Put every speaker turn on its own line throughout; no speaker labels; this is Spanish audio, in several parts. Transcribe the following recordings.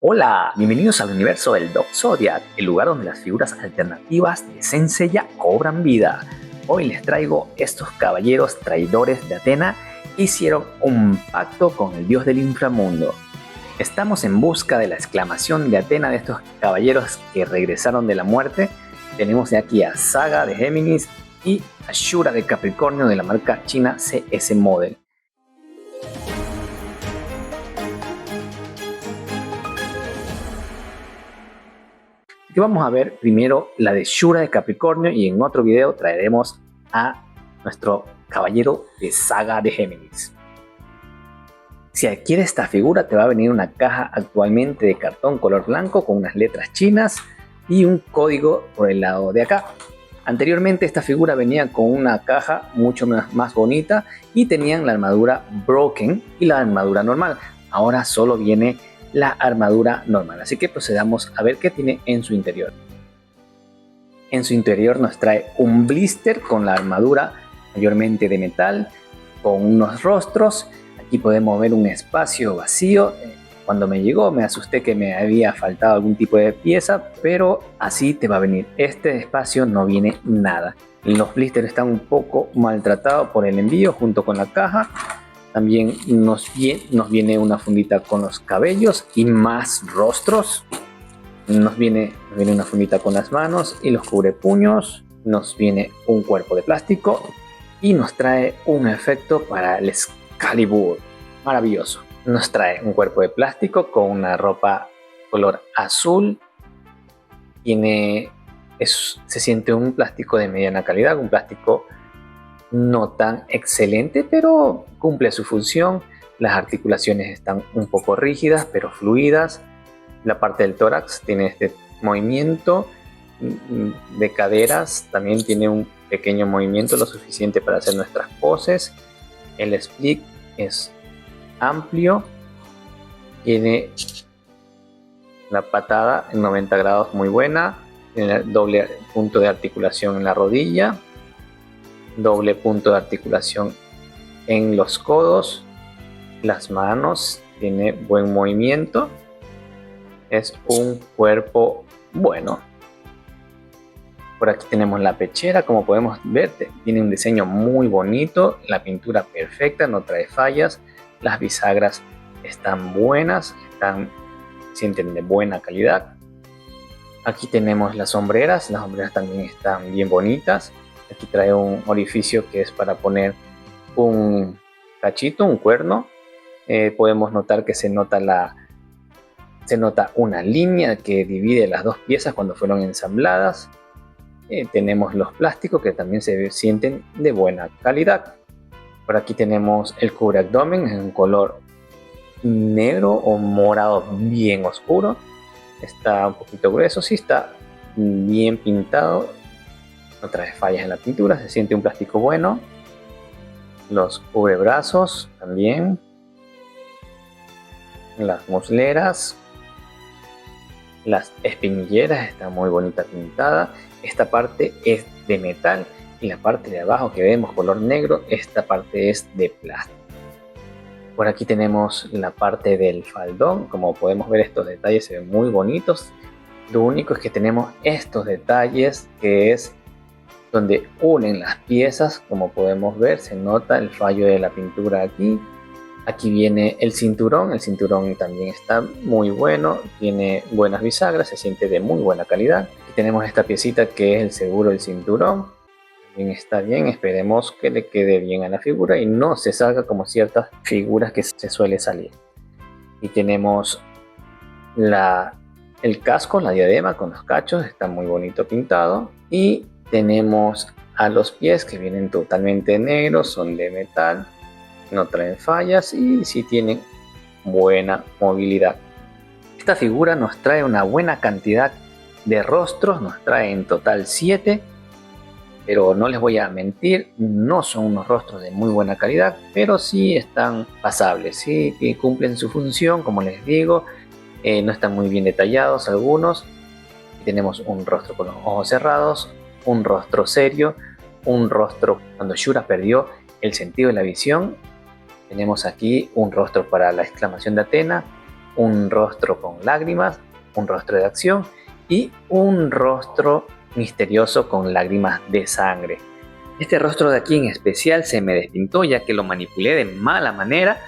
Hola, bienvenidos al universo del Dog Zodiac, el lugar donde las figuras alternativas de Saint Seiya cobran vida. Hoy les traigo estos caballeros traidores de Athena que hicieron un pacto con el dios del inframundo. Estamos en busca de la exclamación de Athena de estos caballeros que regresaron de la muerte. Tenemos de aquí a Saga de Géminis y a Shura de Capricornio de la marca china CS Model. Que vamos a ver primero la de Shura de Capricornio y en otro video traeremos a nuestro caballero de Saga de Géminis. Si adquieres esta figura te va a venir una caja actualmente de cartón color blanco con unas letras chinas y un código por el lado de acá. Anteriormente esta figura venía con una caja mucho más bonita y tenían la armadura Broken y la armadura normal. Ahora solo viene la armadura normal, así que procedamos a ver qué tiene en su interior. En su interior nos trae un blister con la armadura mayormente de metal, con unos rostros. Aquí podemos ver un espacio vacío. Cuando me llegó me asusté que me había faltado algún tipo de pieza, pero así te va a venir. Este espacio no viene nada. Los blisters están un poco maltratados por el envío junto con la caja. También nos viene una fundita con los cabellos y más rostros. Nos viene una fundita con las manos y los cubrepuños. Nos viene un cuerpo de plástico y nos trae un efecto para el Excalibur. Maravilloso. Nos trae un cuerpo de plástico con una ropa color azul. Se siente un plástico de mediana calidad, un plástico no tan excelente, pero cumple su función. Las articulaciones están un poco rígidas, pero fluidas. La parte del tórax tiene este movimiento de caderas, también tiene un pequeño movimiento, lo suficiente para hacer nuestras poses. El split es amplio, tiene la patada en 90 grados muy buena, tiene el doble punto de articulación en la rodilla, doble punto de articulación en los codos, las manos, tiene buen movimiento, es un cuerpo bueno. Por aquí tenemos la pechera, como podemos ver tiene un diseño muy bonito, la pintura perfecta, no trae fallas, las bisagras están buenas, sienten de buena calidad. Aquí tenemos las sombreras también están bien bonitas. Aquí trae un orificio que es para poner un cachito, un cuerno. Podemos notar que se nota una línea que divide las dos piezas cuando fueron ensambladas. Tenemos los plásticos que también se sienten de buena calidad. Por aquí tenemos el cubre abdomen en un color negro o morado bien oscuro. Está un poquito grueso, sí está bien pintado. No trae fallas en la pintura, se siente un plástico bueno. Los cubrebrazos también. Las musleras. Las espinilleras están muy bonita pintada. Esta parte es de metal y la parte de abajo que vemos color negro, esta parte es de plástico. Por aquí tenemos la parte del faldón. Como podemos ver, estos detalles se ven muy bonitos. Lo único es que tenemos estos detalles que es donde unen las piezas. Como podemos ver, se nota el fallo de la pintura aquí. Aquí viene el cinturón también está muy bueno, tiene buenas bisagras, se siente de muy buena calidad. Y tenemos esta piecita que es el seguro del cinturón, también está bien, esperemos que le quede bien a la figura y no se salga como ciertas figuras que se suele salir. Y tenemos el casco, la diadema con los cachos, está muy bonito pintado. Y tenemos a los pies que vienen totalmente negros, son de metal, no traen fallas y sí tienen buena movilidad. Esta figura nos trae una buena cantidad de rostros, nos trae en total 7, pero no les voy a mentir, no son unos rostros de muy buena calidad, pero sí están pasables, sí cumplen su función, como les digo. No están muy bien detallados algunos. Tenemos un rostro con los ojos cerrados, un rostro serio, un rostro cuando Shura perdió el sentido de la visión. Tenemos aquí un rostro para la exclamación de Athena, un rostro con lágrimas, un rostro de acción y un rostro misterioso con lágrimas de sangre. Este rostro de aquí en especial se me despintó ya que lo manipulé de mala manera.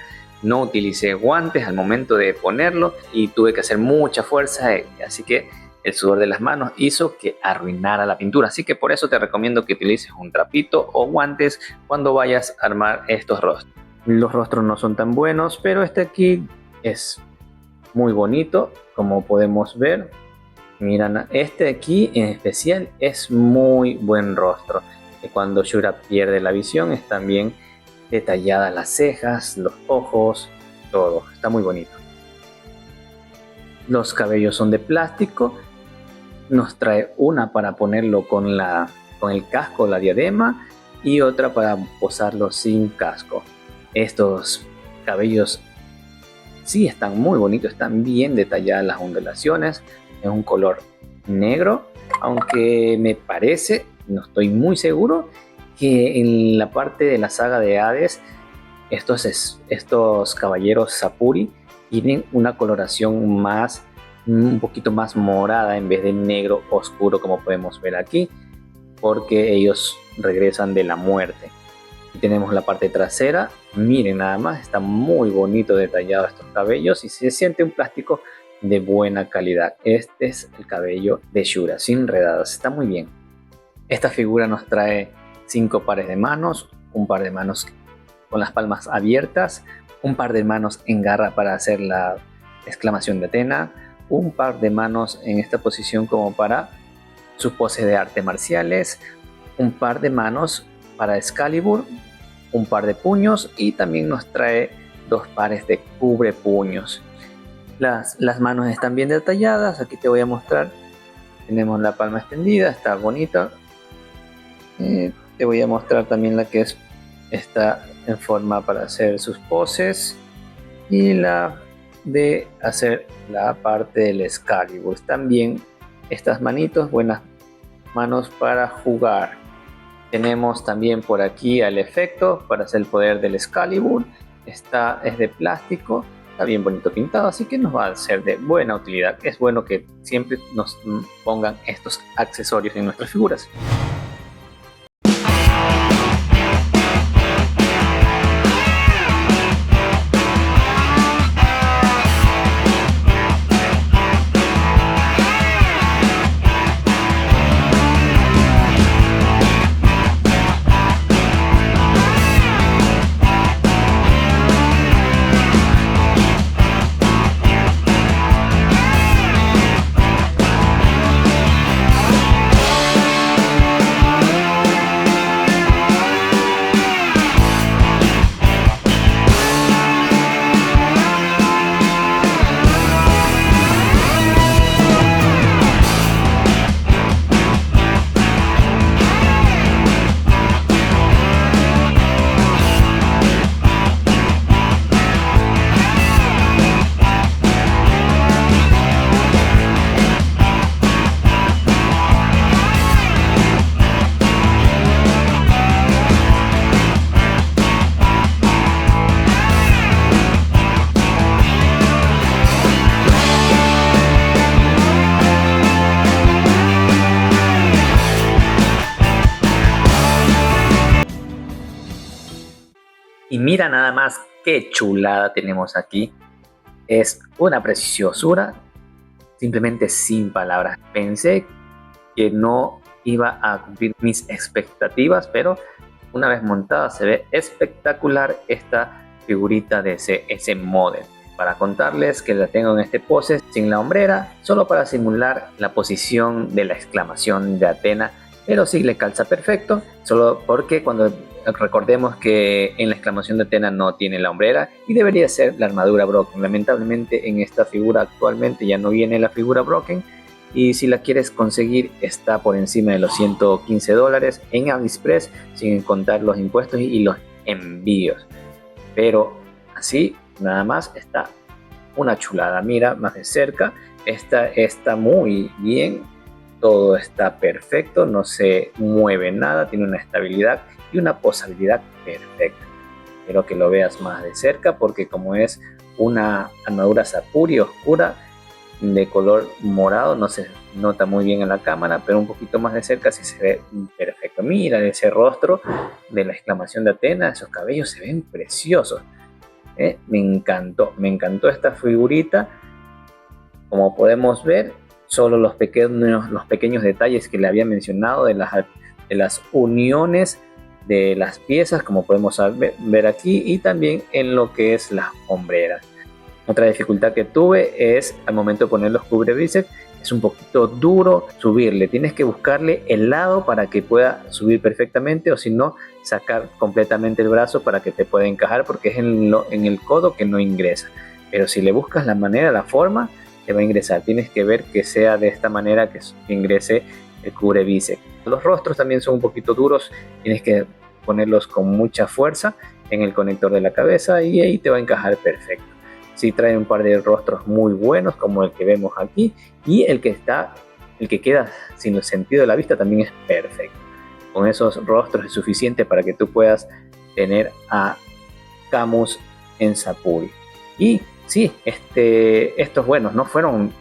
No utilicé guantes al momento de ponerlo y tuve que hacer mucha fuerza, así que el sudor de las manos hizo que arruinara la pintura. Así que por eso te recomiendo que utilices un trapito o guantes cuando vayas a armar estos rostros. Los rostros no son tan buenos, pero este aquí es muy bonito, como podemos ver. Miren, este aquí en especial es muy buen rostro. Cuando Shura pierde la visión están bien detalladas las cejas, los ojos, todo. Está muy bonito. Los cabellos son de plástico. Nos trae una para ponerlo con el casco, la diadema, y otra para posarlo sin casco. Estos cabellos sí están muy bonitos, están bien detalladas las ondulaciones. Es un color negro, aunque me parece, no estoy muy seguro, que en la parte de la saga de Hades estos caballeros Sapuri tienen una coloración un poquito más morada en vez de negro oscuro como podemos ver aquí, porque ellos regresan de la muerte. Y tenemos la parte trasera, miren nada más, está muy bonito detallado estos cabellos y se siente un plástico de buena calidad. Este es el cabello de Shura, sin enredadas, está muy bien. Esta figura nos trae 5 pares de manos, un par de manos con las palmas abiertas, un par de manos en garra para hacer la exclamación de Athena, un par de manos en esta posición como para su pose de artes marciales, un par de manos para Excalibur, un par de puños y también nos trae 2 pares de cubre puños. Las manos están bien detalladas, aquí te voy a mostrar. Tenemos la palma extendida, está bonita. Te voy a mostrar también la que está en forma para hacer sus poses y la de hacer la parte del Excalibur. También estas manitos, buenas manos para jugar. Tenemos también por aquí el efecto para hacer el poder del Excalibur. Es de plástico, está bien bonito pintado, así que nos va a ser de buena utilidad. Es bueno que siempre nos pongan estos accesorios en nuestras figuras. Y mira nada más qué chulada tenemos aquí. Es una preciosura, simplemente sin palabras. Pensé que no iba a cumplir mis expectativas, pero una vez montada se ve espectacular esta figurita de ese model. Para contarles que la tengo en este pose sin la hombrera, solo para simular la posición de la exclamación de Athena, pero sí le calza perfecto, solo porque cuando recordemos que en la exclamación de Athena no tiene la hombrera y debería ser la armadura Brocken. Lamentablemente en esta figura actualmente ya no viene la figura Brocken, y si la quieres conseguir está por encima de los $115 en AliExpress, sin contar los impuestos y los envíos. Pero así nada más está una chulada. Mira más de cerca, esta está muy bien, todo está perfecto, no se mueve nada, tiene una estabilidad y una posabilidad perfecta. Quiero que lo veas más de cerca porque como es una armadura Sapuri oscura de color morado. No se nota muy bien en la cámara, pero un poquito más de cerca sí se ve perfecto. Mira ese rostro de la exclamación de Athena, esos cabellos se ven preciosos. Me encantó esta figurita. Como podemos ver, solo los pequeños detalles que le había mencionado de las uniones de las piezas, como podemos ver aquí, y también en lo que es las hombreras. Otra dificultad que tuve es al momento de poner los cubre bíceps, es un poquito duro subirle, tienes que buscarle el lado para que pueda subir perfectamente, o si no, sacar completamente el brazo para que te pueda encajar, porque es en el codo que no ingresa. Pero si le buscas la manera, la forma, te va a ingresar. Tienes que ver que sea de esta manera que ingrese el cubre bíceps. Los rostros también son un poquito duros, tienes que ponerlos con mucha fuerza en el conector de la cabeza y ahí te va a encajar perfecto. Sí, trae un par de rostros muy buenos como el que vemos aquí, y el que queda sin el sentido de la vista también es perfecto. Con esos rostros es suficiente para que tú puedas tener a Camus en Sapuri. Y sí, estos buenos no fueron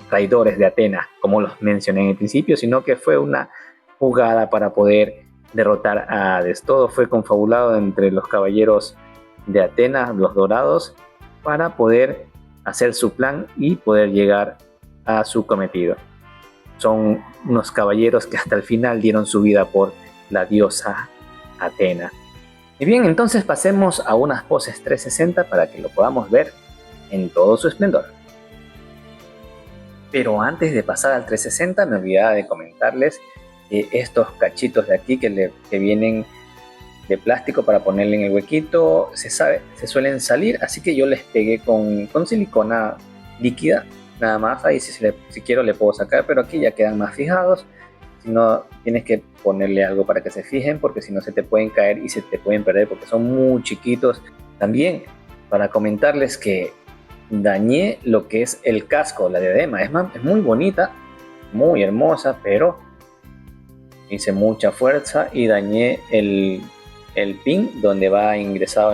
traidores de Atenas como los mencioné en el principio, sino que fue una jugada para poder derrotar a Hades. Todo fue confabulado entre los caballeros de Atenas, los dorados, para poder hacer su plan y poder llegar a su cometido. Son unos caballeros que hasta el final dieron su vida por la diosa Atena. Y bien, entonces pasemos a unas poses 360 para que lo podamos ver en todo su esplendor. Pero antes de pasar al 360 me olvidaba de comentarles estos cachitos de aquí que vienen de plástico para ponerle en el huequito, se suelen salir, así que yo les pegué con silicona líquida, nada más. Ahí si quiero le puedo sacar, pero aquí ya quedan más fijados. Si no, tienes que ponerle algo para que se fijen, porque si no se te pueden caer y se te pueden perder porque son muy chiquitos. También para comentarles que dañé lo que es el casco, la diadema. Es muy bonita, muy hermosa, pero hice mucha fuerza y dañé el pin donde va ingresado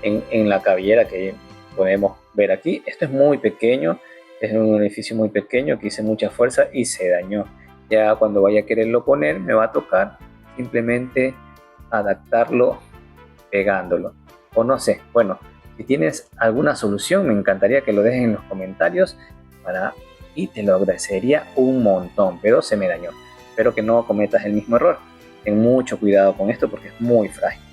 en la cabellera que podemos ver aquí. Esto es muy pequeño, es un orificio muy pequeño que hice mucha fuerza y se dañó. Ya cuando vaya a quererlo poner me va a tocar simplemente adaptarlo pegándolo, o no sé. Bueno, si tienes alguna solución me encantaría que lo dejes en los comentarios y te lo agradecería un montón, pero se me dañó. Espero que no cometas el mismo error. Ten mucho cuidado con esto porque es muy frágil.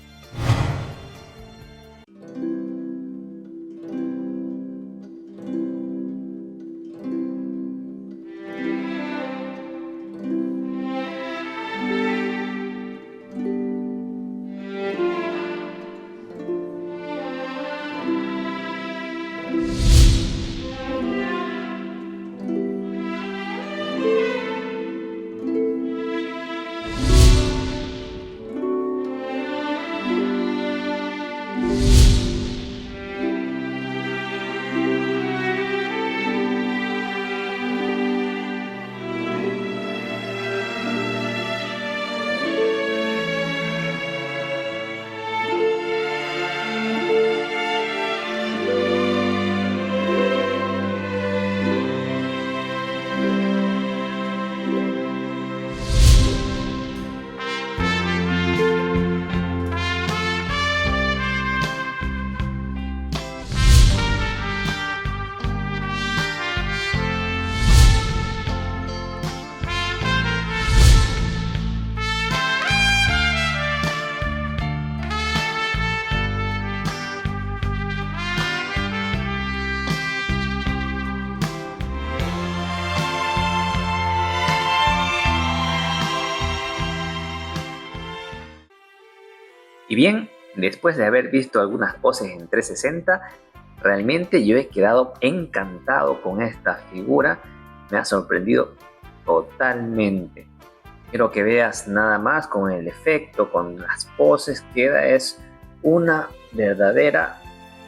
Y bien, después de haber visto algunas poses en 360, realmente yo he quedado encantado con esta figura. Me ha sorprendido totalmente. Quiero que veas nada más con el efecto, con las poses, es una verdadera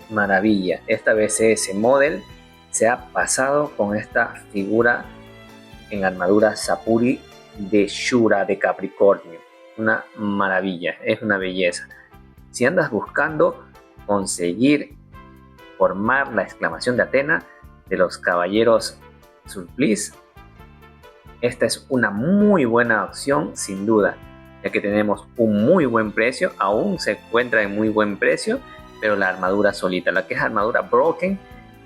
maravilla. Esta BCS Model se ha pasado con esta figura en armadura Sapuri de Shura de Capricornio. Una maravilla, es una belleza. Si andas buscando conseguir formar la exclamación de Athena de los caballeros Surplice. Esta es una muy buena opción sin duda, ya que tenemos un muy buen precio, aún se encuentra en muy buen precio, pero la armadura solita, la que es armadura Broken,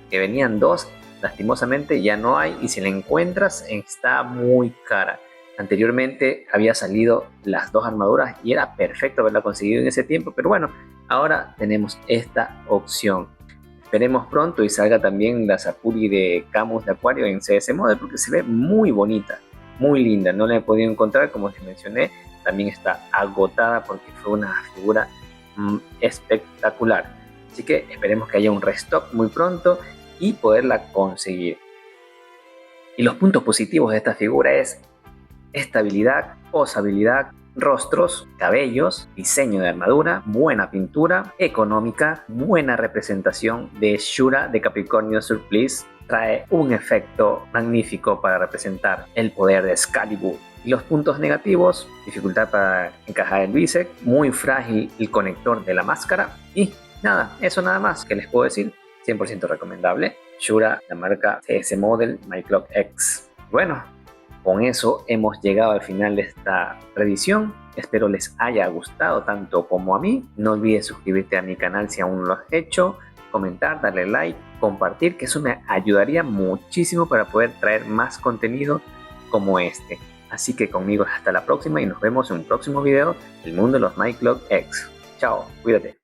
que venían dos, lastimosamente ya no hay, y si la encuentras está muy cara. Anteriormente había salido las dos armaduras y era perfecto haberla conseguido en ese tiempo, pero bueno, ahora tenemos esta opción. Esperemos pronto y salga también la Sapuri de Camus de Acuario en CS Model, porque se ve muy bonita, muy linda. No la he podido encontrar, como les mencioné, también está agotada porque fue una figura espectacular. Así que esperemos que haya un restock muy pronto y poderla conseguir. Y los puntos positivos de esta figura es estabilidad, posabilidad, rostros, cabellos, diseño de armadura, buena pintura, económica, buena representación de Shura de Capricornio Surplice. Trae un efecto magnífico para representar el poder de Excalibur. Y los puntos negativos: dificultad para encajar el bíceps, muy frágil el conector de la máscara y nada, eso nada más que les puedo decir. 100% recomendable. Shura, la marca CS Model MyClock X. Bueno, con eso hemos llegado al final de esta revisión. Espero les haya gustado tanto como a mí. No olvides suscribirte a mi canal si aún no lo has hecho, comentar, darle like, compartir, que eso me ayudaría muchísimo para poder traer más contenido como este. Así que conmigo hasta la próxima y nos vemos en un próximo video del mundo de los MyClock X. Chao, cuídate.